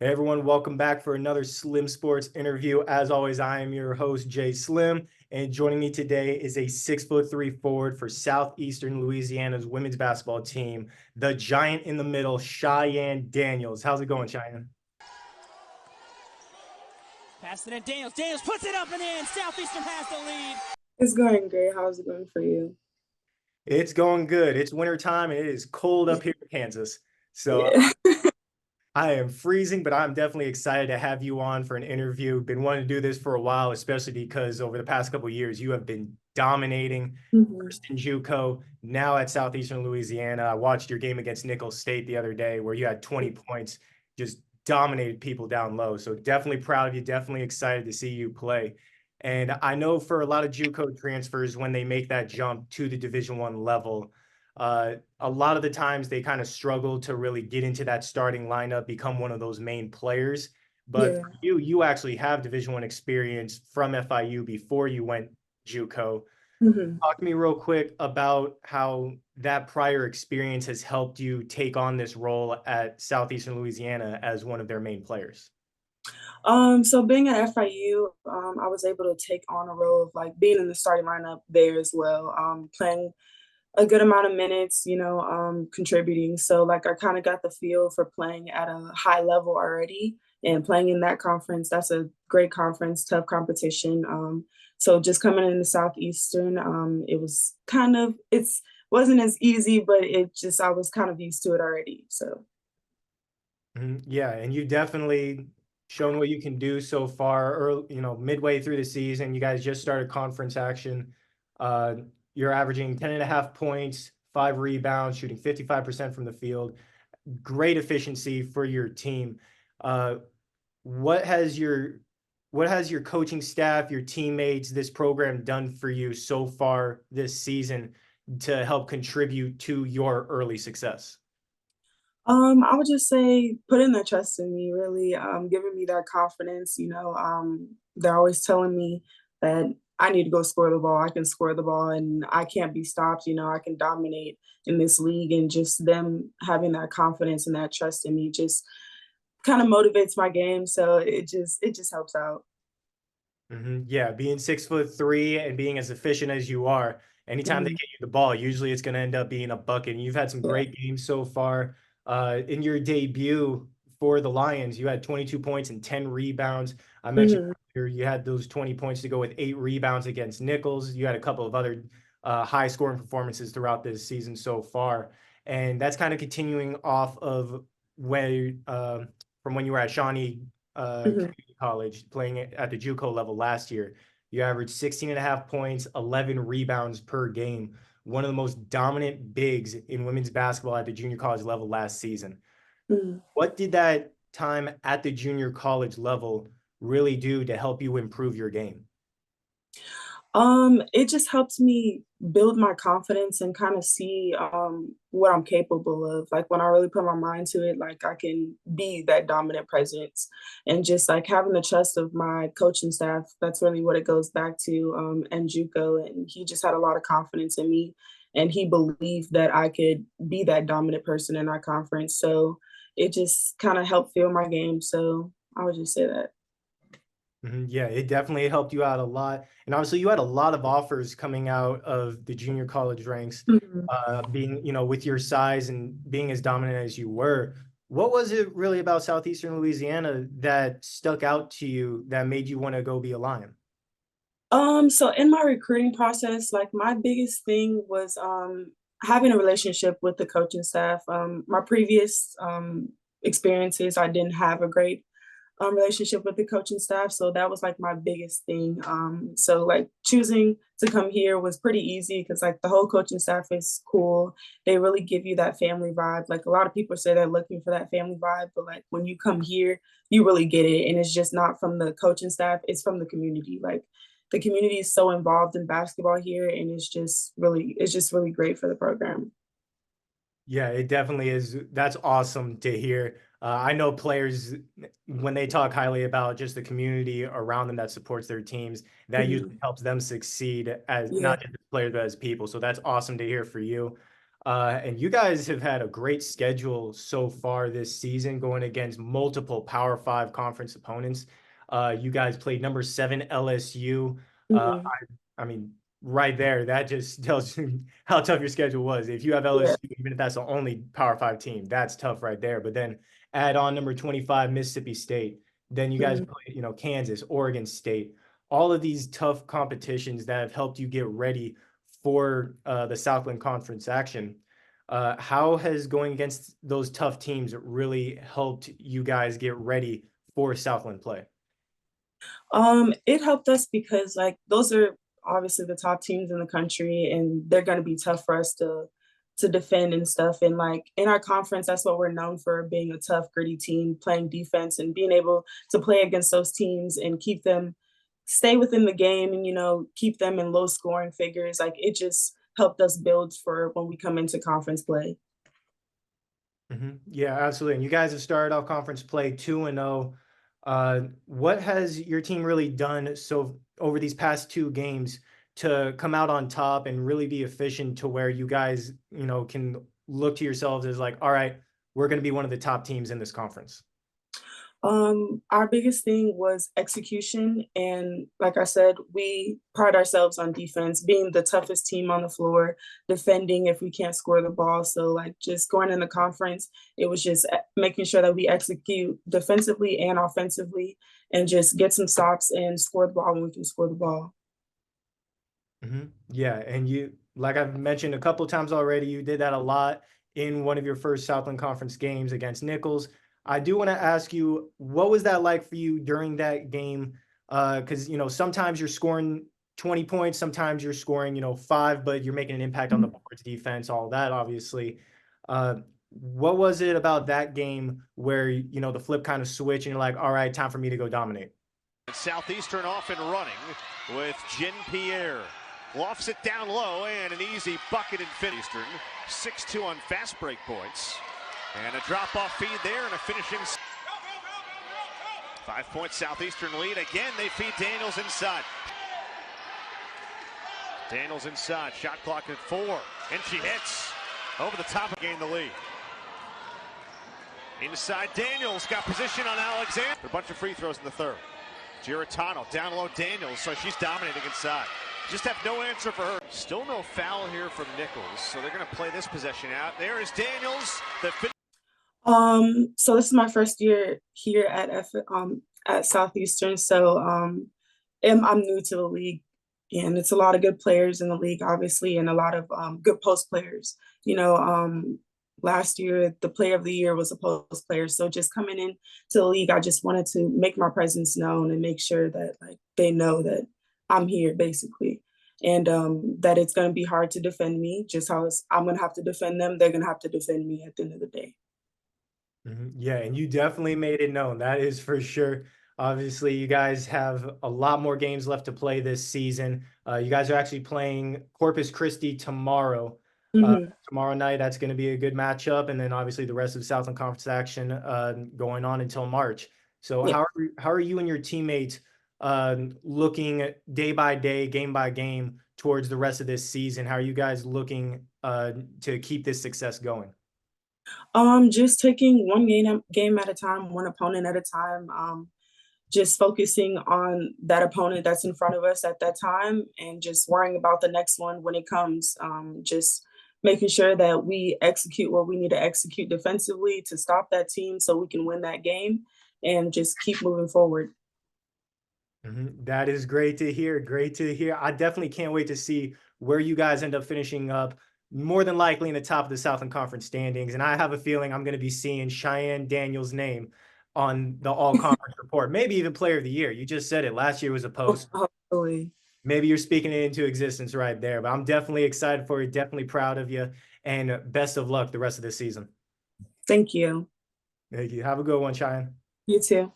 Hey everyone, welcome back for another Slim Sports interview. As always, I am your host, Jay Slim, and joining me today is a 6'3" forward for Southeastern Louisiana's women's basketball team, the giant in the middle, Cheyanne Daniels. How's it going, Cheyanne? Pass it in, Daniels. Daniels puts it up and in. Southeastern has the lead. It's going great. How's it going for you? It's going good. It's winter time and it is cold up here in Kansas. So Yeah. I am freezing, but I'm definitely excited to have you on for an interview. Been wanting to do this for a while, especially because over the past couple of years, you have been dominating first in JUCO, now at Southeastern Louisiana. I watched your game against Nicholls State the other day where you had 20 points, just dominated people down low. So definitely proud of you, definitely excited to see you play. And I know for a lot of JUCO transfers, when they make that jump to the Division I level, a lot of the times they kind of struggle to really get into that starting lineup, become one of those main players. But Yeah. for you actually have Division I experience from FIU before you went JUCO. hmm Talk to me real quick about how that prior experience has helped you take on this role at Southeastern Louisiana as one of their main players. So being at FIU, I was able to take on a role of like being in the starting lineup there as well, playing a good amount of minutes, contributing. So like I kind of got the feel for playing at a high level already and playing in that conference. That's a great conference, tough competition. So just coming into Southeastern, it was it's wasn't as easy, but I was kind of used to it already. So. Yeah, and you definitely shown what you can do so far, or midway through the season. You guys just started conference action. Uh, you're averaging 10.5 points, 5 rebounds, shooting 55% from the field. Great efficiency for your team. Uh, what has your coaching staff, your teammates, this program done for you so far this season to help contribute to your early success? I would just say putting their trust in me, really, giving me that confidence. They're always telling me that I need to go score the ball. I can score the ball and I can't be stopped. I can dominate in this league, and just them having that confidence and that trust in me just kind of motivates my game. So it just helps out. Yeah, being 6'3" and being as efficient as you are, anytime they Mhm. get you the ball, usually it's going to end up being a bucket. And you've had some Yeah. great games so far. In your debut for the Lions, you had 22 points and 10 rebounds. I mentioned Mhm. earlier you had those 20 points to go with 8 rebounds against Nicholls. You had a couple of other high scoring performances throughout this season so far. And that's kind of continuing off of from when you were at Shawnee Mhm. college, playing at the JUCO level last year. You averaged 16.5 points, 11 rebounds per game. One of the most dominant bigs in women's basketball at the junior college level last season. Mhm. What did that time at the junior college level really do to help you improve your game? It just helps me build my confidence and kind of see what I'm capable of. Like when I really put my mind to it, like I can be that dominant presence, and just like having the trust of my coaching staff. That's really what it goes back to. And JUCO, and he just had a lot of confidence in me, and he believed that I could be that dominant person in our conference. So it just kind of helped fuel my game. So I would just say that. Yeah, it definitely helped you out a lot. And obviously, you had a lot of offers coming out of the junior college ranks, Mhm. being, with your size and being as dominant as you were. What was it really about Southeastern Louisiana that stuck out to you that made you want to go be a Lion? So in my recruiting process, like my biggest thing was having a relationship with the coaching staff. My previous experiences, I didn't have a great relationship with the coaching staff, so that was like my biggest thing. So like choosing to come here was pretty easy because like the whole coaching staff is cool. They really give you that family vibe. Like a lot of people say they're looking for that family vibe, but like when you come here, you really get it, and it's just not from the coaching staff; it's from the community. Like the community is so involved in basketball here, and it's just really great for the program. Yeah, it definitely is. That's awesome to hear. I know players, when they talk highly about just the community around them that supports their teams, that usually Mhm. helps them succeed as Yeah. not just as players, but as people. So that's awesome to hear for you. And you guys have had a great schedule so far this season, going against multiple Power Five conference opponents. You guys played number 7 LSU. Mhm. I mean, right there, that just tells you how tough your schedule was. If you have Yeah. LSU, even if that's the only Power Five team, that's tough right there. But then add on number 25, Mississippi State. Then you guys Mhm. play, Kansas, Oregon State. All of these tough competitions that have helped you get ready for the Southland Conference action. How has going against those tough teams really helped you guys get ready for Southland play? It helped us because like those are obviously the top teams in the country and they're gonna be tough for us to defend and stuff. And like in our conference, that's what we're known for being a tough, gritty team, playing defense and being able to play against those teams and keep them stay within the game and keep them in low scoring figures. Like it just helped us build for when we come into conference play. Yeah, absolutely. And you guys have started off conference play 2-0. What has your team really done so over these past two games to come out on top and really be efficient to where you guys, can look to yourselves as like, all right, we're going to be one of the top teams in this conference? Our biggest thing was execution, and like I said, we pride ourselves on defense, being the toughest team on the floor, defending if we can't score the ball. So, like, just going in the conference, it was just making sure that we execute defensively and offensively, and just get some stops and score the ball when we can score the ball. Yeah, and you, like I've mentioned a couple times already, you did that a lot in one of your first Southland Conference games against Nichols. I do want to ask you, what was that like for you during that game? Because sometimes you're scoring 20 points, sometimes you're scoring 5, but you're making an impact on the boards, defense, all that, obviously. Uh, what was it about that game where the flip kind of switch and you're like, all right, time for me to go dominate? Southeastern off and running with Jin Pierre. Lofts it down low and an easy bucket and finish. Eastern 6-2 on fast break points. And a drop-off feed there and a finishing. 5-point Southeastern lead. Again, they feed Daniels inside. Daniels inside. Shot clock at 4. And she hits. Over the top, gain the lead. Inside, Daniels got position on Alexander. A bunch of free throws in the third. Giratano down low, Daniels, so she's dominating inside. Just have no answer for her. Still no foul here from Nichols, so they're going to play this possession out. There is Daniels. So this is my first year here at Southeastern. So I'm new to the league, and it's a lot of good players in the league, obviously, and a lot of good post players. Last year the player of the year was a post player. So just coming in to the league, I just wanted to make my presence known and make sure that like they know that I'm here basically. And that it's going to be hard to defend me, just how I'm going to have to defend them. They're going to have to defend me at the end of the day. Yeah, and you definitely made it known. That is for sure. Obviously, you guys have a lot more games left to play this season. You guys are actually playing Corpus Christi tomorrow. Hmm. Tomorrow night, that's going to be a good matchup. And then obviously the rest of the Southland Conference action going on until March. So Yeah. how are you and your teammates looking day by day, game by game towards the rest of this season? How are you guys looking to keep this success going? Just taking one game at a time, one opponent at a time. Just focusing on that opponent that's in front of us at that time, and just worrying about the next one when it comes. Just making sure that we execute what we need to execute defensively to stop that team, so we can win that game, and just keep moving forward. That is great to hear. Great to hear. I definitely can't wait to see where you guys end up finishing up. More than likely in the top of the Southland Conference standings. And I have a feeling I'm going to be seeing Cheyanne Daniels' name on the all conference report, maybe even player of the year. You just said it. Last year was a post. Hopefully. Maybe you're speaking it into existence right there. But I'm definitely excited for you. Definitely proud of you. And best of luck the rest of this season. Thank you. Thank you. Have a good one, Cheyanne. You too.